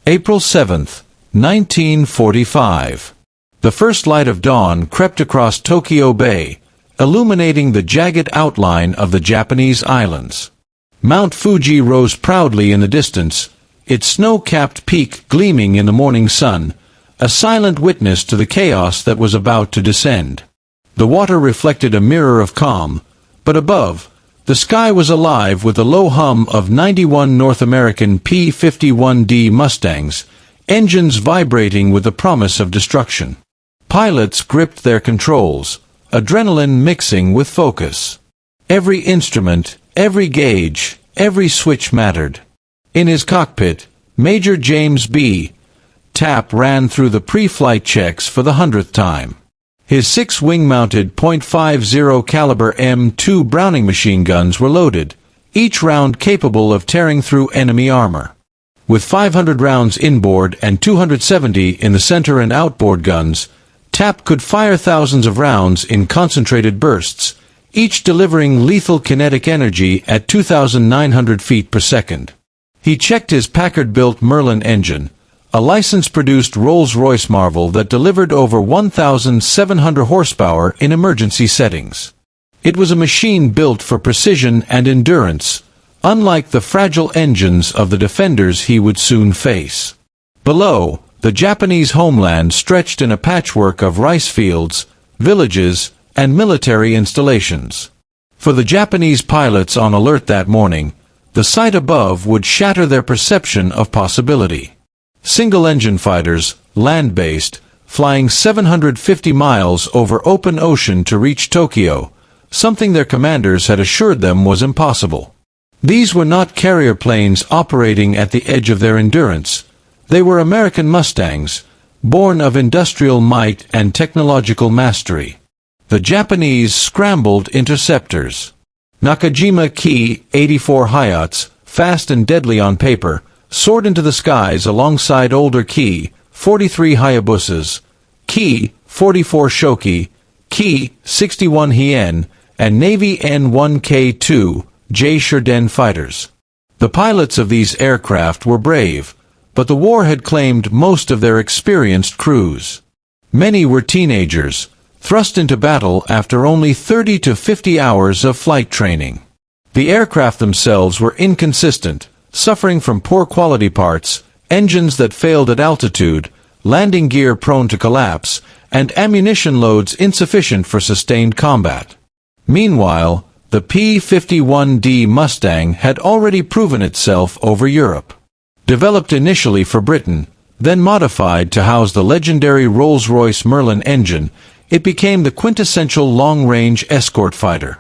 April 7, 1945. The first light of dawn crept across Tokyo Bay, illuminating the jagged outline of the Japanese islands. Mount Fuji rose proudly in the distance, its snow-capped peak gleaming in the morning sun, a silent witness to the chaos that was about to descend. The water reflected a mirror of calm, but above, the sky was alive with the low hum of 91 North American P-51D Mustangs, engines vibrating with the promise of destruction. Pilots gripped their controls, adrenaline mixing with focus. Every instrument, every gauge, every switch mattered. In his cockpit, Major James B. Tapp ran through the pre-flight checks for the 100th time. His 6 wing-mounted .50 caliber M2 Browning machine guns were loaded, each round capable of tearing through enemy armor. With 500 rounds inboard and 270 in the center and outboard guns, Tapp could fire thousands of rounds in concentrated bursts, each delivering lethal kinetic energy at 2,900 feet per second. He checked his Packard-built Merlin engine, a license-produced Rolls-Royce marvel that delivered over 1,700 horsepower in emergency settings. It was a machine built for precision and endurance, unlike the fragile engines of the defenders he would soon face. Below, the Japanese homeland stretched in a patchwork of rice fields, villages, and military installations. For the Japanese pilots on alert that morning, the sight above would shatter their perception of possibility. Single-engine fighters, land-based, flying 750 miles over open ocean to reach Tokyo, something their commanders had assured them was impossible. These were not carrier planes operating at the edge of their endurance. They were American Mustangs, born of industrial might and technological mastery. The Japanese scrambled interceptors. Nakajima Ki-84 Hayates, fast and deadly on paper, soared into the skies alongside older Ki-43 Hayabusas, Ki-44 Shoki, Ki-61 Hien, and Navy N-1K2 J. Sheridan fighters. The pilots of these aircraft were brave, but the war had claimed most of their experienced crews. Many were teenagers, thrust into battle after only 30 to 50 hours of flight training. The aircraft themselves were inconsistent, suffering from poor quality parts, engines that failed at altitude, landing gear prone to collapse, and ammunition loads insufficient for sustained combat. Meanwhile, the P-51D Mustang had already proven itself over Europe. Developed initially for Britain, then modified to house the legendary Rolls-Royce Merlin engine, it became the quintessential long-range escort fighter.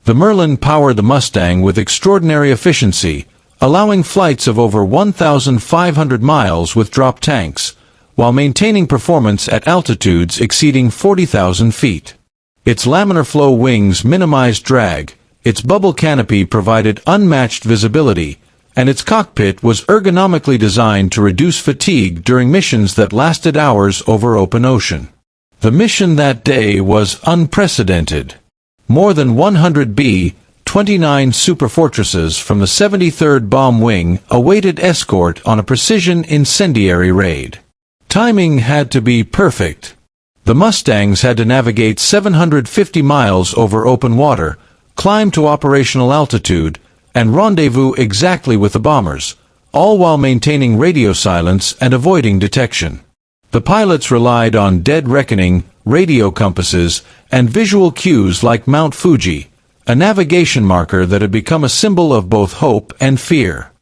The Merlin powered the Mustang with extraordinary efficiency, allowing flights of over 1,500 miles with drop tanks, while maintaining performance at altitudes exceeding 40,000 feet. Its laminar flow wings minimized drag, its bubble canopy provided unmatched visibility, and its cockpit was ergonomically designed to reduce fatigue during missions that lasted hours over open ocean. The mission that day was unprecedented. More than 100 B-29 Superfortresses from the 73rd Bomb Wing awaited escort on a precision incendiary raid. Timing had to be perfect. The Mustangs had to navigate 750 miles over open water, climb to operational altitude, and rendezvous exactly with the bombers, all while maintaining radio silence and avoiding detection. The pilots relied on dead reckoning, radio compasses, and visual cues like Mount Fuji, a navigation marker that had become a symbol of both hope and fear.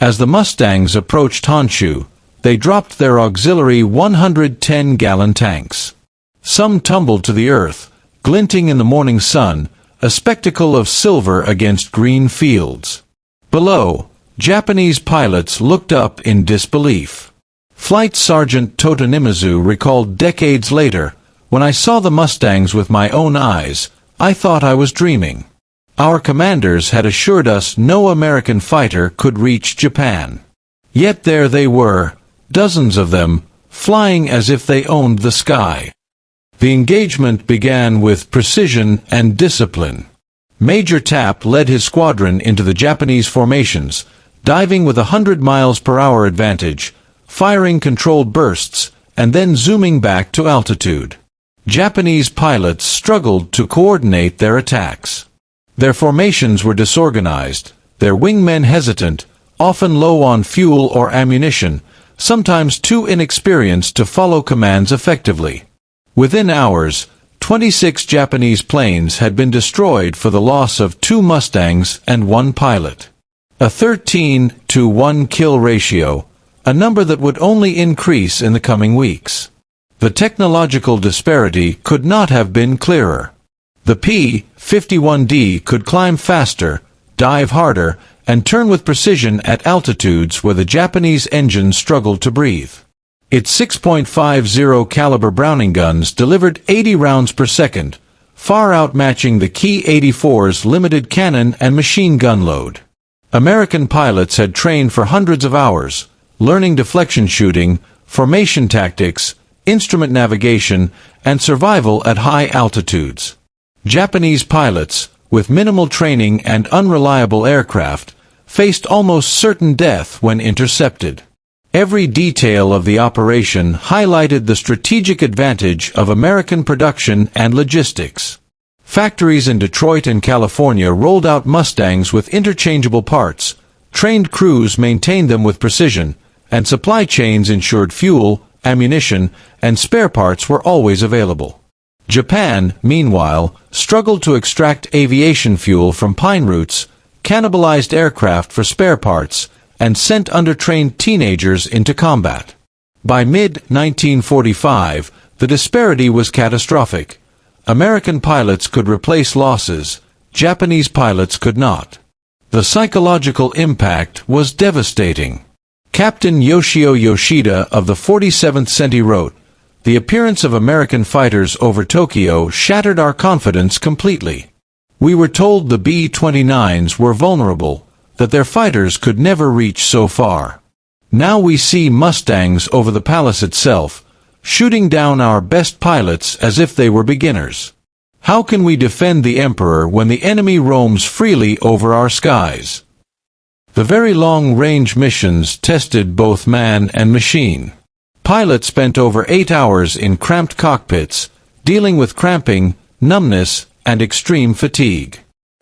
As the Mustangs approached Honshu, they dropped their auxiliary 110-gallon tanks. Some tumbled to the earth, glinting in the morning sun, a spectacle of silver against green fields. Below, Japanese pilots looked up in disbelief. Flight Sergeant Totonimazu recalled decades later, "When I saw the Mustangs with my own eyes, I thought I was dreaming. Our commanders had assured us no American fighter could reach Japan. Yet there they were, dozens of them, flying as if they owned the sky." The engagement began with precision and discipline. Major Tapp led his squadron into the Japanese formations, diving with 100 miles per hour advantage, firing controlled bursts, and then zooming back to altitude. Japanese pilots struggled to coordinate their attacks. Their formations were disorganized, their wingmen hesitant, often low on fuel or ammunition, sometimes too inexperienced to follow commands effectively. Within hours, 26 Japanese planes had been destroyed for the loss of 2 Mustangs and 1 pilot. A 13-to-1 kill ratio, a number that would only increase in the coming weeks. The technological disparity could not have been clearer. The P-51D could climb faster, dive harder, and turn with precision at altitudes where the Japanese engines struggled to breathe. Its 6.50 caliber Browning guns delivered 80 rounds per second, far outmatching the Ki-84's limited cannon and machine gun load. American pilots had trained for hundreds of hours, learning deflection shooting, formation tactics, instrument navigation, and survival at high altitudes. Japanese pilots, with minimal training and unreliable aircraft, faced almost certain death when intercepted. Every detail of the operation highlighted the strategic advantage of American production and logistics. Factories in Detroit and California rolled out Mustangs with interchangeable parts, trained crews maintained them with precision, and supply chains ensured fuel, ammunition, and spare parts were always available. Japan, meanwhile, struggled to extract aviation fuel from pine roots, cannibalized aircraft for spare parts, and sent undertrained teenagers into combat. By mid-1945, the disparity was catastrophic. American pilots could replace losses, Japanese pilots could not. The psychological impact was devastating. Captain Yoshio Yoshida of the 47th Senti wrote, "The appearance of American fighters over Tokyo shattered our confidence completely. We were told the B-29s were vulnerable, that their fighters could never reach so far. Now we see Mustangs over the palace itself, shooting down our best pilots as if they were beginners. How can we defend the Emperor when the enemy roams freely over our skies?" The very long-range missions tested both man and machine. Pilots spent over 8 hours in cramped cockpits, dealing with cramping, numbness, and extreme fatigue.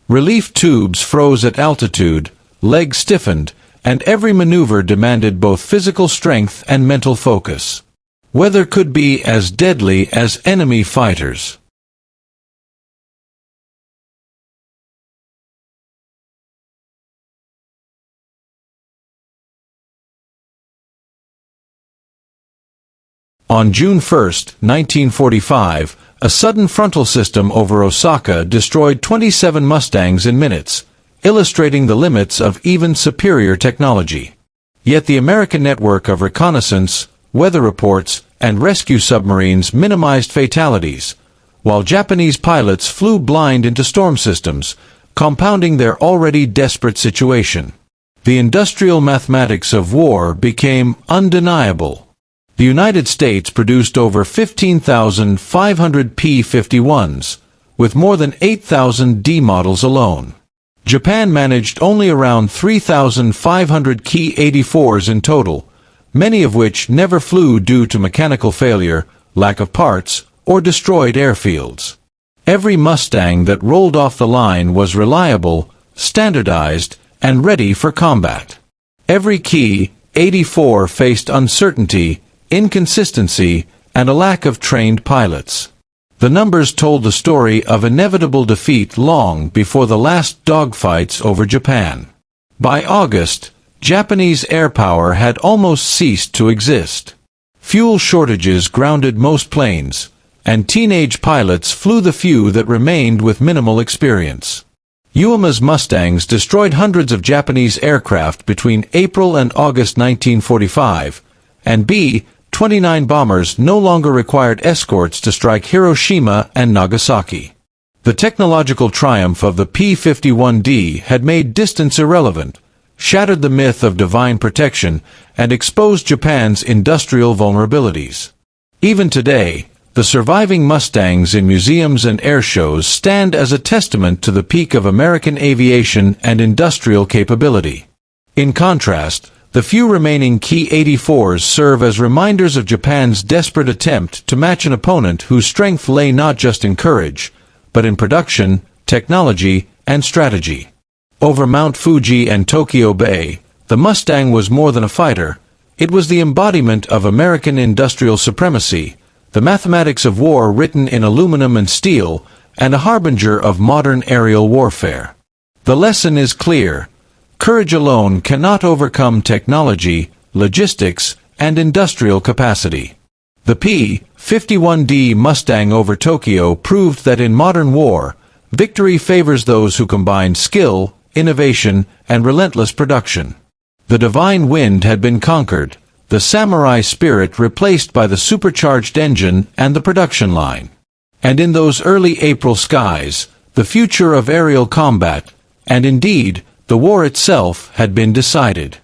Relief tubes froze at altitude, legs stiffened, and every maneuver demanded both physical strength and mental focus. Weather could be as deadly as enemy fighters. On June 1, 1945, a sudden frontal system over Osaka destroyed 27 Mustangs in minutes, illustrating the limits of even superior technology. Yet the American network of reconnaissance, weather reports, and rescue submarines minimized fatalities, while Japanese pilots flew blind into storm systems, compounding their already desperate situation. The industrial mathematics of war became undeniable. The United States produced over 15,500 P-51s, with more than 8,000 D models alone. Japan managed only around 3,500 Ki-84s in total, many of which never flew due to mechanical failure, lack of parts, or destroyed airfields. Every Mustang that rolled off the line was reliable, standardized, and ready for combat. Every Ki-84 faced uncertainty, inconsistency, and a lack of trained pilots. The numbers told the story of inevitable defeat long before the last dogfights over Japan. By August, Japanese air power had almost ceased to exist. Fuel shortages grounded most planes, and teenage pilots flew the few that remained with minimal experience. Uema's Mustangs destroyed hundreds of Japanese aircraft between April and August 1945, and B-29 bombers no longer required escorts to strike Hiroshima and Nagasaki. The technological triumph of the P-51D had made distance irrelevant, shattered the myth of divine protection, and exposed Japan's industrial vulnerabilities. Even today, the surviving Mustangs in museums and air shows stand as a testament to the peak of American aviation and industrial capability. In contrast, The few remaining Ki-84s serve as reminders of Japan's desperate attempt to match an opponent whose strength lay not just in courage, but in production, technology, and strategy. Over Mount Fuji and Tokyo Bay, the Mustang was more than a fighter. It was the embodiment of American industrial supremacy, the mathematics of war written in aluminum and steel, and a harbinger of modern aerial warfare. The lesson is clear. Courage alone cannot overcome technology, logistics, and industrial capacity. The P-51D Mustang over Tokyo proved that in modern war, victory favors those who combine skill, innovation, and relentless production. The divine wind had been conquered, the samurai spirit replaced by the supercharged engine and the production line. And in those early April skies, the future of aerial combat, and indeed, the war itself, had been decided.